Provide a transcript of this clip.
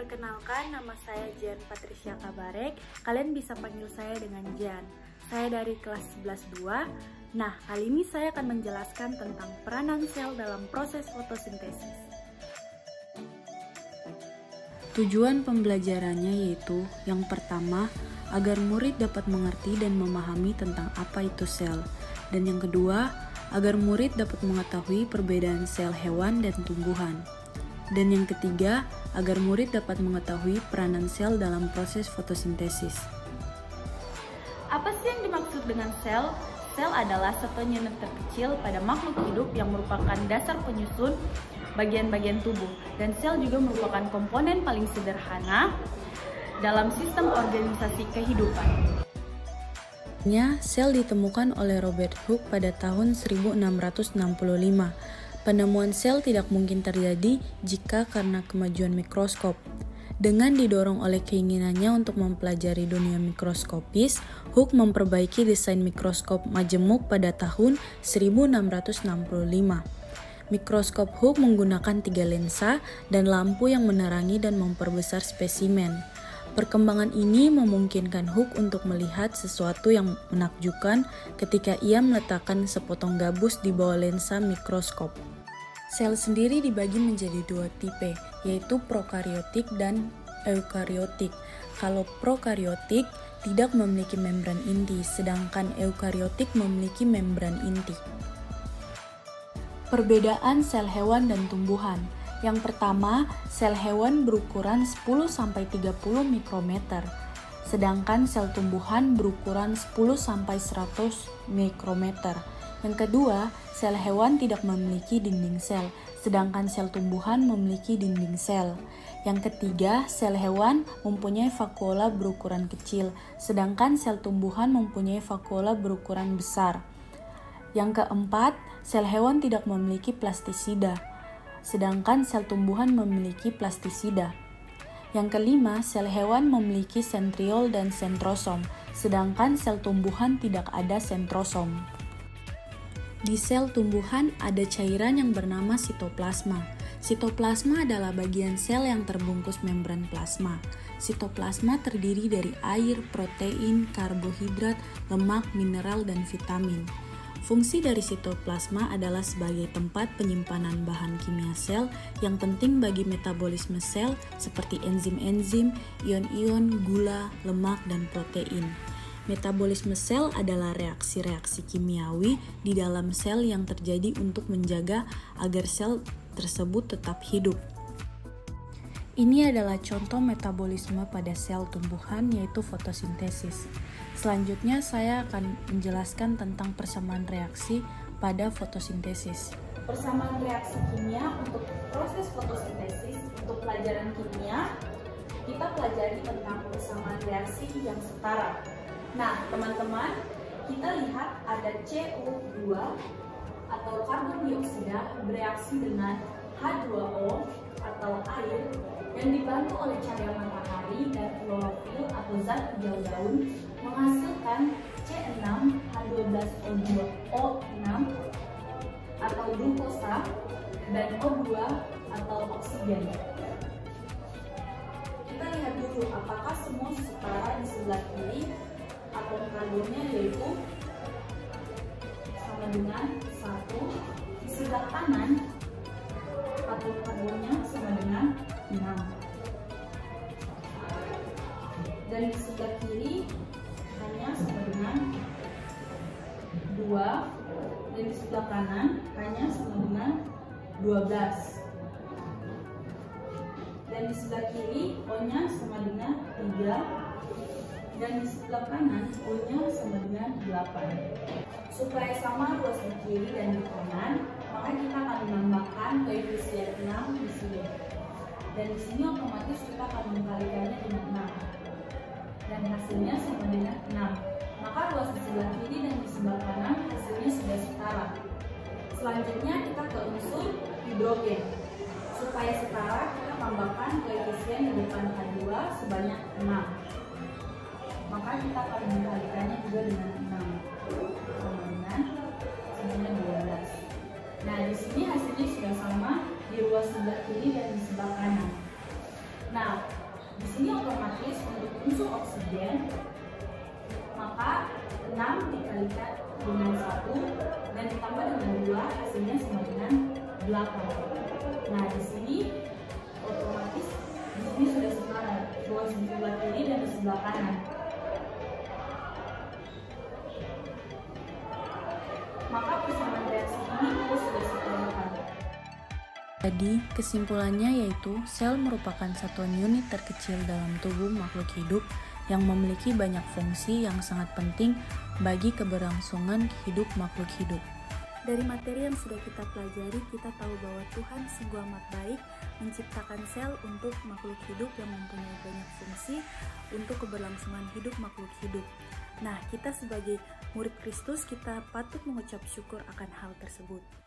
Perkenalkan, nama saya Jan Patricia Kabarek. Kalian bisa panggil saya dengan Jan. Saya dari kelas 11-2. Nah, kali ini saya akan menjelaskan tentang peranan sel dalam proses fotosintesis. Tujuan pembelajarannya yaitu yang pertama, agar murid dapat mengerti dan memahami tentang apa itu sel. Dan yang kedua, agar murid dapat mengetahui perbedaan sel hewan dan tumbuhan. Dan yang ketiga, agar murid dapat mengetahui peranan sel dalam proses fotosintesis. Apa sih yang dimaksud dengan sel? Sel adalah satu unit terkecil pada makhluk hidup yang merupakan dasar penyusun bagian-bagian tubuh. Dan sel juga merupakan komponen paling sederhana dalam sistem organisasi kehidupan. Sel ditemukan oleh Robert Hooke pada tahun 1665. Penemuan sel tidak mungkin terjadi jika karena kemajuan mikroskop. Dengan didorong oleh keinginannya untuk mempelajari dunia mikroskopis, Hooke memperbaiki desain mikroskop majemuk pada tahun 1665. Mikroskop Hooke menggunakan 3 lensa dan lampu yang menerangi dan memperbesar spesimen. Perkembangan ini memungkinkan Hooke untuk melihat sesuatu yang menakjubkan ketika ia meletakkan sepotong gabus di bawah lensa mikroskop. Sel sendiri dibagi menjadi 2 tipe, yaitu prokariotik dan eukariotik. Kalau prokariotik tidak memiliki membran inti, sedangkan eukariotik memiliki membran inti. Perbedaan sel hewan dan tumbuhan. Yang pertama, sel hewan berukuran 10-30 mikrometer, sedangkan sel tumbuhan berukuran 10-100 mikrometer. Yang kedua, sel hewan tidak memiliki dinding sel, sedangkan sel tumbuhan memiliki dinding sel. Yang ketiga, sel hewan mempunyai vakuola berukuran kecil, sedangkan sel tumbuhan mempunyai vakuola berukuran besar. Yang keempat, sel hewan tidak memiliki plastisida, sedangkan sel tumbuhan memiliki plastisida. Yang kelima, sel hewan memiliki sentriol dan sentrosom, sedangkan sel tumbuhan tidak ada sentrosom. Di sel tumbuhan ada cairan yang bernama sitoplasma. Sitoplasma adalah bagian sel yang terbungkus membran plasma. Sitoplasma terdiri dari air, protein, karbohidrat, lemak, mineral, dan vitamin. Fungsi dari sitoplasma adalah sebagai tempat penyimpanan bahan kimia sel yang penting bagi metabolisme sel seperti enzim-enzim, ion-ion, gula, lemak, dan protein. Metabolisme sel adalah reaksi-reaksi kimiawi di dalam sel yang terjadi untuk menjaga agar sel tersebut tetap hidup. Ini adalah contoh metabolisme pada sel tumbuhan, yaitu fotosintesis. Selanjutnya saya akan menjelaskan tentang persamaan reaksi pada fotosintesis. Persamaan reaksi kimia untuk proses fotosintesis. Untuk pelajaran kimia, kita pelajari tentang persamaan reaksi yang setara. Nah, teman-teman, kita lihat ada CO2 atau karbon dioksida bereaksi dengan H2O atau air yang dibantu oleh cahaya matahari dan klorofil atau zat hijau daun menghasilkan C6H12O6 atau glukosa dan O2 atau oksigen. Kita lihat dulu apakah semua setara di sebelah kiri. Atom karbonnya yaitu sama dengan 1. Di sebelah kanan atom karbonnya sama dengan 6. Dan di sebelah kiri hanya sama dengan 2. Dan di sebelah kanan hanya sama dengan 12. Dan di sebelah kiri O-nya sama dengan 3. Dan di sebelah kanan O-nya sama dengan 8. Supaya sama ruas di kiri dan di kanan, maka kita akan menambahkan koefisien 6 di sini. Dan di sini otomatis kita akan mengkalikannya dengan 6. Dan hasilnya sama dengan 6. Maka ruas di sebelah kiri dan di sebelah kanan hasilnya sudah setara. Selanjutnya kita ke unsur hidrogen. Supaya setara, kita tambahkan koefisien di depan H2 sebanyak 6. Maka kita akan mengkalikannya juga dengan 6 sama dengan 12. Nah, di sini hasilnya sudah sama di ruas sebelah kiri dan di sebelah kanan. Nah, 8. Nah, di sini otomatis di sini sudah setara, ruas di sebelah kiri dan di sebelah kanan. Maka persamaan reaksi ini kita sudah sempurnakan. Jadi, kesimpulannya yaitu sel merupakan satuan unit terkecil dalam tubuh makhluk hidup yang memiliki banyak fungsi yang sangat penting bagi keberlangsungan hidup makhluk hidup. Dari materi yang sudah kita pelajari, kita tahu bahwa Tuhan sungguh amat baik menciptakan sel untuk makhluk hidup yang mempunyai banyak fungsi untuk keberlangsungan hidup makhluk hidup. Nah, kita sebagai murid Kristus, kita patut mengucap syukur akan hal tersebut.